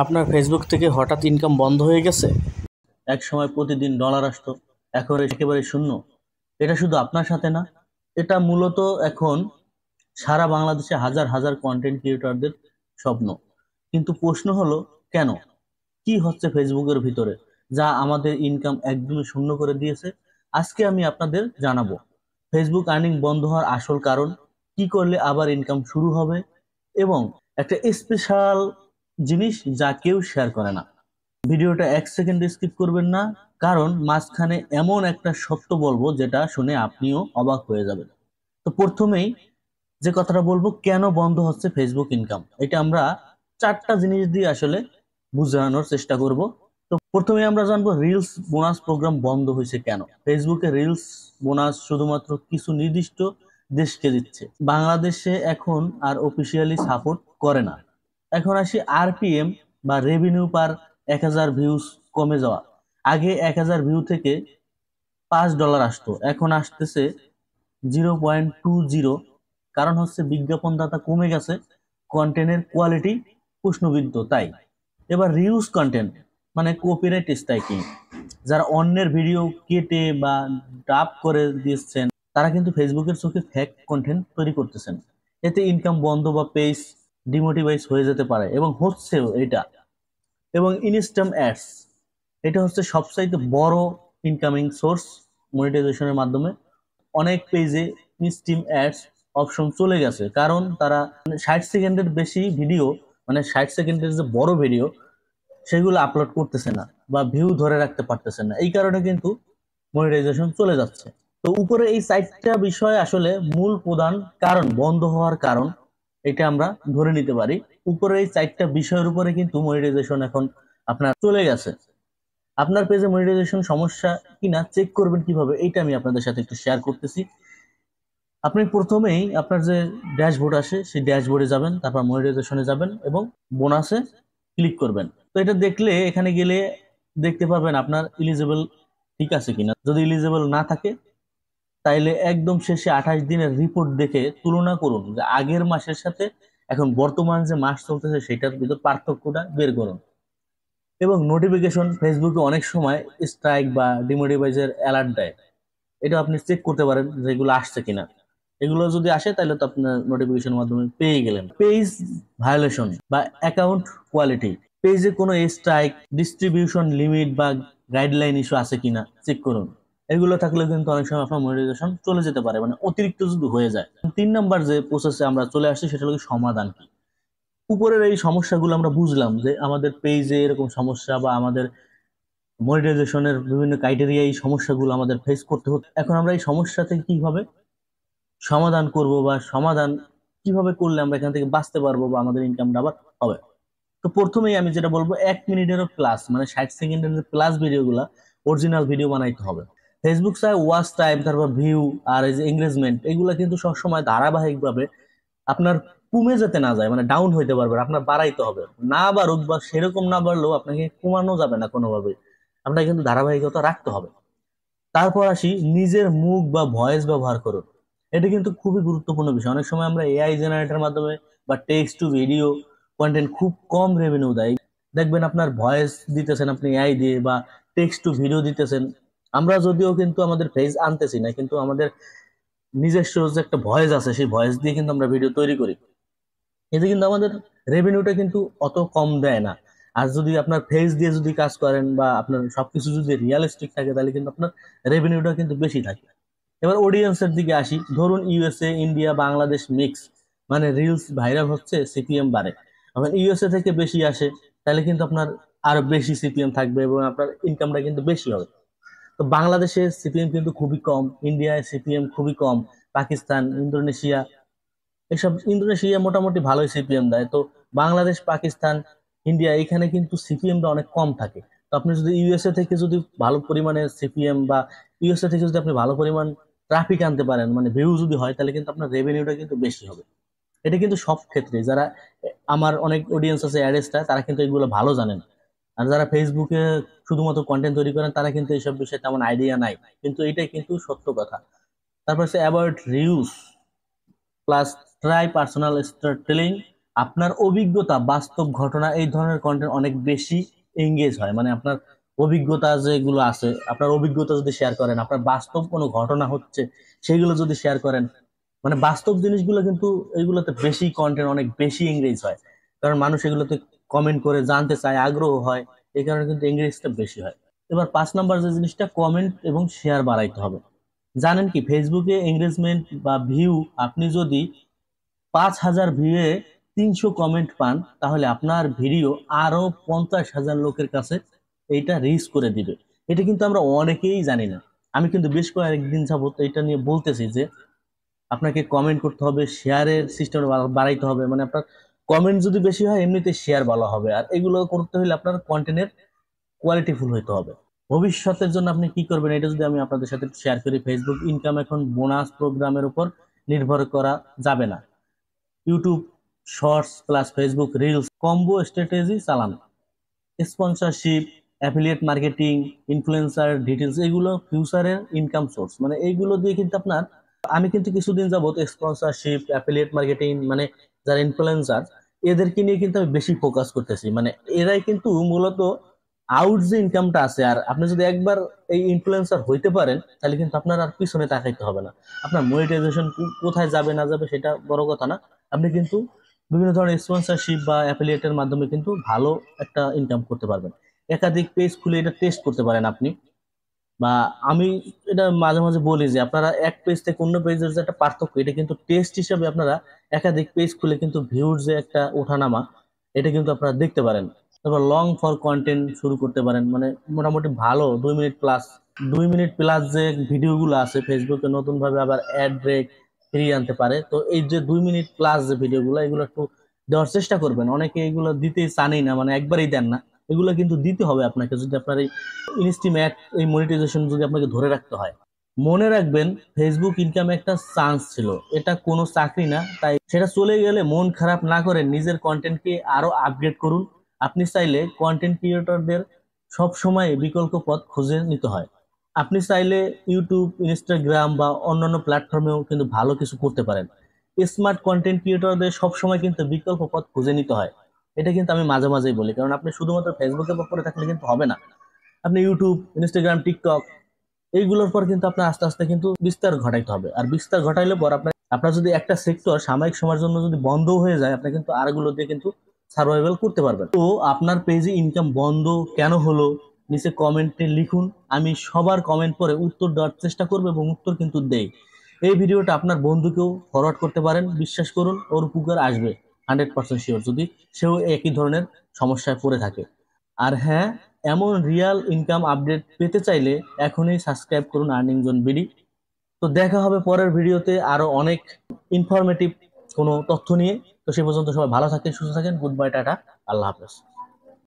আপনার ফেসবুক থেকে হঠাৎ ইনকাম বন্ধ হয়ে গেছে? এক সময় প্রতিদিন ডলার আসতো, এখন একেবারে শূন্য। এটা শুধু আপনার সাথে না, এটা মূলত এখন সারা বাংলাদেশে হাজার হাজার কন্টেন্ট ক্রিয়েটরদের স্বপ্ন। কিন্তু প্রশ্ন হলো, কেন? কি হচ্ছে ফেসবুকের ভিতরে যা আমাদের ইনকাম একদমই শূন্য করে দিয়েছে? আজকে আমি আপনাদের জানাবো ফেসবুক আর্নিং বন্ধ হওয়ার আসল কারণ, কি করলে আবার ইনকাম শুরু হবে, এবং একটা স্পেশাল জিনিস যা কেউ শেয়ার করে না। ভিডিওটা 1 সেকেন্ড স্কিপ করবেন না, কারণ মাঝখানে এমন একটা সত্য বলবো যেটা শুনে আপনিও অবাক হয়ে যাবেন। তো প্রথমেই যে কথাটা বলবো, কেন বন্ধ হচ্ছে ফেসবুক ইনকাম, এটা আমরা 4টা জিনিস দিয়ে আসলে বোঝানোর চেষ্টা করব। তো প্রথমে আমরা জানবো রিলস বোনাস প্রোগ্রাম বন্ধ হয়েছে কেন। ফেসবুকে রিলস বোনাস শুধুমাত্র কিছু নির্দিষ্ট দেশকে দিচ্ছে, বাংলাদেশে এখন আর অফিসিয়ালি সাপোর্ট করে না। এখন আসি আরপিএম বা রেভিনিউ পার 1000 ভিউজ কমে যাওয়া। আগে 1000 ভিউ থেকে $5 আসতো, এখন আসতেছে 0.20। কারণ হচ্ছে বিজ্ঞাপন দাতা কমে গেছে, কন্টেন্টের কোয়ালিটি প্রশ্নবিদ্ধ তাই। এবার রিউজ কন্টেন্ট মানে কপিরাইট স্ট্রাইকিং, যারা অন্যের ভিডিও কেটে বা ডাব করে দিচ্ছেন, তারা কিন্তু ফেসবুকের চোখে ফেক কন্টেন্ট তৈরি করতেছেন। এতে ইনকাম বন্ধ বা পেজ ডিমোটিভাইজ হয়ে যেতে পারে, এবং হচ্ছেও এটা। এবং ইনস্ট্যান্ট অ্যাডস, এটা হচ্ছে সবচাইতে বড় ইনকামিং সোর্স মনিটাইজেশনের মাধ্যমে। অনেক পেজে ইনস্ট্রিম অ্যাডস অপশন চলে গেছে, কারণ তারা 60 সেকেন্ডের বেশি ভিডিও, মানে 60 সেকেন্ডের যে বড় ভিডিও, সেগুলো আপলোড করতেছে না বা ভিউ ধরে রাখতে পারতেছে না। এই কারণে কিন্তু মনিটাইজেশন চলে যাচ্ছে। তো উপরে এই 4টা বিষয় আসলে মূল প্রধান কারণ বন্ধ হওয়ার কারণ, এটা আমরা ধরে নিতে পারি। উপরে এই 4টা বিষয়ের উপরে কিন্তু মনিটাইজেশন এখন আপনার চলে গেছে। আপনার পেজে মনিটাইজেশন সমস্যা কিনা চেক করবেন কিভাবে, এইটা আমি আপনাদের সাথে একটু শেয়ার করতেছি। আপনি প্রথমেই আপনার যে ড্যাশবোর্ড আসে সেই ড্যাশবোর্ডে যাবেন, তারপর মনিটাইজেশনে যাবেন এবং বোনাসে ক্লিক করবেন। তো এটা দেখলে, এখানে গেলে দেখতে পাবেন আপনার ইলিজিবল ঠিক আছে কিনা। যদি ইলিজিবল না থাকে, তাইলে একদম শেষে 28 দিনের রিপোর্ট দেখে তুলনা করুন যে আগের মাসের সাথে এখন বর্তমান যে মাস চলতেছে সেটার ভিতর পার্থক্যটা বের করুন। এবং নোটিফিকেশন, ফেসবুকে অনেক সময় স্ট্রাইক বা ডিমোটিভাইজের অ্যালার্ট দেয়, এটা আপনি চেক করতে পারেন যে এগুলো আসছে কিনা। এগুলো যদি আসে তাহলে তো আপনার নোটিফিকেশনের মাধ্যমে পেয়ে গেলেন। পেজ ভায়োলেশন বা অ্যাকাউন্ট কোয়ালিটি, পেজে কোনো স্ট্রাইক, ডিস্ট্রিবিউশন লিমিট বা গাইডলাইন ইস্যু আছে কিনা চেক করুন। এগুলো থাকলে কিন্তু অনেক সময় আপনার মনিটাইজেশন চলে যেতে পারে, মানে অতিরিক্ত যদি হয়ে যায়। 3 নাম্বার যে প্রসেসে আমরা চলে আসছি সেটা হলো সমাধান কি। উপরের এই সমস্যাগুলো আমরা বুঝলাম যে আমাদের পেজে এরকম সমস্যা বা আমাদের মনিটাইজেশনের বিভিন্ন ক্রাইটেরিয়া, এই সমস্যাগুলো আমাদের ফেস করতে হতো। এখন আমরা এই সমস্যা থেকে কিভাবে সমাধান করব বা সমাধান কিভাবে করলে আমরা এখান থেকে বাঁচতে পারবো বা আমাদের ইনকামটা আবার হবে। তো প্রথমেই আমি যেটা বলবো, 1 মিনিটেরও প্লাস, মানে 60 সেকেন্ডের প্লাস ভিডিওগুলা অরিজিনাল ভিডিও বানাইতে হবে। ফেসবুক চায় ওয়াচ টাইম, তারপর ভিউ আর এই যে এঙ্গেজমেন্ট, এগুলা কিন্তু সবসময় ধারাবাহিকভাবে আপনার কমে যেতে না যায়, মানে ডাউন হইতে পারবে না, আপনার বাড়াইতে হবে। না বাড়ুক বা সেরকম না বাড়লেও আপনাকে কমানো যাবে না কোনোভাবে, আপনাকে কিন্তু ধারাবাহিকতা রাখতে হবে। তারপর আসি নিজের মুখ বা ভয়েস ব্যবহার করুন। এটা কিন্তু খুবই গুরুত্বপূর্ণ বিষয়। অনেক সময় আমরা এআই জেনারেটর মাধ্যমে বা টেক্সট টু ভিডিও কন্টেন্ট খুব কম রেভিনিউ দেয়। দেখবেন আপনার ভয়েস দিতেছেন আপনি এআই দিয়ে, বা টেক্সট টু ভিডিও দিতেছেন। আমরা যদিও কিন্তু আমাদের ফেস আনতেছি না, কিন্তু আমাদের নিজস্ব যে একটা ভয়েস আছে সেই ভয়েস দিয়ে কিন্তু আমরা ভিডিও তৈরি করি। এতে কিন্তু আমাদের রেভিনিউটা কিন্তু অত কম দেয় না। আর যদি আপনার ফেস দিয়ে যদি কাজ করেন বা আপনার সবকিছু যদি রিয়েলিস্টিক থাকে, তাহলে কিন্তু আপনার রেভিনিউটা কিন্তু বেশি থাকে। এবার অডিয়েন্সের দিকে আসি। ধরুন ইউএসএ, ইন্ডিয়া, বাংলাদেশ মিক্স, মানে রিলস ভাইরাল হচ্ছে, সিপিএম বাড়ে। এখন ইউএসএ থেকে বেশি আসে, তাহলে কিন্তু আপনার আরো বেশি সিপিএম থাকবে এবং আপনার ইনকামটা কিন্তু বেশি হবে। তো বাংলাদেশে সিপিএম কিন্তু খুবই কম, ইন্ডিয়ায় সিপিএম খুবই কম, পাকিস্তান, ইন্দোনেশিয়া, এসব, ইন্দোনেশিয়া মোটামুটি ভালোই সিপিএম দেয়। তো বাংলাদেশ, পাকিস্তান, ইন্ডিয়া, এখানে কিন্তু সিপিএমটা অনেক কম থাকে। তো আপনি যদি ইউএসএ থেকে যদি ভালো পরিমাণে সিপিএম বা ইউএসএ থেকে যদি আপনি ভালো পরিমাণ ট্রাফিক আনতে পারেন, মানে ভিউ যদি হয়, তাহলে কিন্তু আপনার রেভিনিউটা কিন্তু বেশি হবে। এটা কিন্তু সব ক্ষেত্রে যারা, আমার অনেক অডিয়েন্স আছে অ্যাডেসটা, তারা কিন্তু এগুলো ভালো জানেন। আর যারা ফেসবুকে শুধুমাত্র কন্টেন্ট তৈরি করেন, তারা কিন্তু এইসব বিষয়ে তেমন আইডিয়া নাই, কিন্তু এটাই কিন্তু সত্য কথা। তারপর হচ্ছে about reuse plus try personal story telling আপনার অভিজ্ঞতা, বাস্তব ঘটনা, এই ধরনের কন্টেন্ট অনেক বেশি এঙ্গেজ হয়। মানে আপনার অভিজ্ঞতা যেগুলো আছে, আপনার অভিজ্ঞতা যদি শেয়ার করেন, আপনার বাস্তব কোনো ঘটনা হচ্ছে সেগুলো যদি শেয়ার করেন, মানে বাস্তব জিনিসগুলো কিন্তু এইগুলোতে বেশি কন্টেন্ট অনেক বেশি এঙ্গেজ হয়। কারণ মানুষ এগুলোতে কমেন্ট করে জানতে চায়, আগ্রহ হয়, এই কারণে কিন্তু এঙ্গেজটা বেশি হয়। এবার 5 নাম্বার যে জিনিসটা, কমেন্ট এবং শেয়ার বাড়াইতে হবে। জানেন কি, ফেসবুকে এঙ্গেজমেন্ট বা ভিউ, আপনি যদি 5,000 ভিউয়ে 300 কমেন্ট পান, তাহলে আপনার ভিডিও আরো 50,000 লোকের কাছে এইটা রিচ করে দিবে। এটা কিন্তু আমরা অনেকেই জানি না। আমি কিন্তু বেশ কয়েকদিন যাবত এটা নিয়ে বলতেছি যে আপনাকে কমেন্ট করতে হবে, শেয়ারের সিস্টেম বাড়াইতে হবে। মানে আপনার কমেন্ট যদি বেশি হয়, এমনিতে শেয়ার ভালো হবে। আর এগুলো করতে হলে আপনার কন্টেন্টের কোয়ালিটিফুল হইতে হবে। ভবিষ্যতের জন্য আপনি কি করবেন, এটা যদি আমি আপনাদের সাথে শেয়ার করি। ফেসবুক ইনকাম এখন বোনাস প্রোগ্রামের উপর নির্ভর করা যাবে না। YouTube shorts plus Facebook reels combo strategy চালান। Sponsorship, affiliate marketing, influencer details, এগুলো ফিউচারের ইনকাম সোর্স। মানে এইগুলো দিয়ে কিন্তু আপনার, আমি কিন্তু কিছুদিন যাবত স্পন্সরশিপ, অ্যাফিলিয়েট মার্কেটিং, মানে যারা ইনফ্লুয়েন্সার, এদেরকে নিয়ে কিন্তু আমি বেশি ফোকাস করতেছি। মানে এরাই কিন্তু মূলত আউট যে ইনকামটা আছে। আর আপনি যদি একবার এই ইনফ্লুয়েন্সার হইতে পারেন, তাহলে কিন্তু আপনার আর পিছনে তাকাইতে হবে না। আপনার মনিটাইজেশন কোথায় যাবে না যাবে সেটা বড় কথা না। আপনি কিন্তু বিভিন্ন ধরনের স্পন্সরশিপ বা অ্যাফিলিয়েটের মাধ্যমে কিন্তু ভালো একটা ইনকাম করতে পারবেন। একাধিক পেজ খুলে এটা টেস্ট করতে পারেন আপনি। বা আমি এটা মাঝে মাঝে বলি যে আপনারা এক পেজ থেকে অন্য পেজের যে একটা পার্থক্য, এটা কিন্তু টেস্ট হিসেবে আপনারা একাধিক পেজ খুলে কিন্তু ভিউর যে একটা ওঠানামা, এটা কিন্তু আপনারা দেখতে পারেন। তারপর লং ফর কন্টেন্ট শুরু করতে পারেন। মানে মোটামুটি ভালো 2 মিনিট প্লাস, 2 মিনিট প্লাস যে ভিডিওগুলো আছে, ফেসবুকে নতুন ভাবে আবার অ্যাড ব্রেক ফিরিয়ে আনতে পারে। তো এই যে 2 মিনিট প্লাস যে ভিডিওগুলো, এগুলো একটু দেওয়ার চেষ্টা করবেন। অনেকে এগুলো দিতেই চানই না, মানে একবারই দেন না। এগুলো কিন্তু দিতে হবে আপনাকে, যদি আপনার এই ইনস্টিমেট এই মনিটাইজেশন যদি আপনাকে ধরে রাখতে হয়। মনে রাখবেন, ফেসবুক ইনকাম একটা চান্স ছিল, এটা কোনো চাকরি না। তাই সেটা চলে গেলে মন খারাপ না করে নিজের কন্টেন্টকে আরো আপগ্রেড করুন। আপনি চাইলে কন্টেন্ট ক্রিয়েটরদের সব সময় বিকল্প পথ খুঁজে নিতে হয়। আপনি চাইলে ইউটিউব, ইনস্টাগ্রাম বা অন্যান্য প্ল্যাটফর্মেও কিন্তু ভালো কিছু করতে পারেন। স্মার্ট কন্টেন্ট ক্রিয়েটরদের সবসময় কিন্তু বিকল্প পথ খুঁজে নিতে হয়। এটা কিন্তু আমি মাঝে মাঝেই বলি, কারণ আপনি শুধুমাত্র ফেসবুকের পরে থাকলে কিন্তু হবে না। আপনি ইউটিউব, ইনস্টাগ্রাম, টিকটক, এইগুলোর পর কিন্তু আপনার আস্তে আস্তে কিন্তু বিস্তার ঘটাইতে হবে। আর বিস্তার ঘটাইলে পর আপনার আপনার যদি একটা সেক্টর সাময়িক সময়ের জন্য যদি বন্ধ হয়ে যায়, আপনি কিন্তু আরগুলো দিয়ে কিন্তু সার্ভাইভাল করতে পারবেন। তো আপনার পেজে ইনকাম বন্ধ কেন হলো, নিচে কমেন্টে লিখুন। আমি সবার কমেন্ট পরে উত্তর দেওয়ার চেষ্টা করবো এবং উত্তর কিন্তু দেই। এই ভিডিওটা আপনার বন্ধুকেও ফরওয়ার্ড করতে পারেন। বিশ্বাস করুন, ওর উপকার আসবে 100% শিওর, যদি সেও একই ধরনের সমস্যায় পড়ে থাকে। আর হ্যাঁ, এমন রিয়েল ইনকাম আপডেট পেতে চাইলে এখনই সাবস্ক্রাইব করুন আর্নিং জোন বিডি। তো দেখা হবে পরের ভিডিওতে আরো অনেক ইনফরমেটিভ কোনো তথ্য নিয়ে। তো সে পর্যন্ত সবাই ভালো থাকেন, সুস্থ থাকেন। গুড বাই, টাটা, আল্লাহ হাফেজ।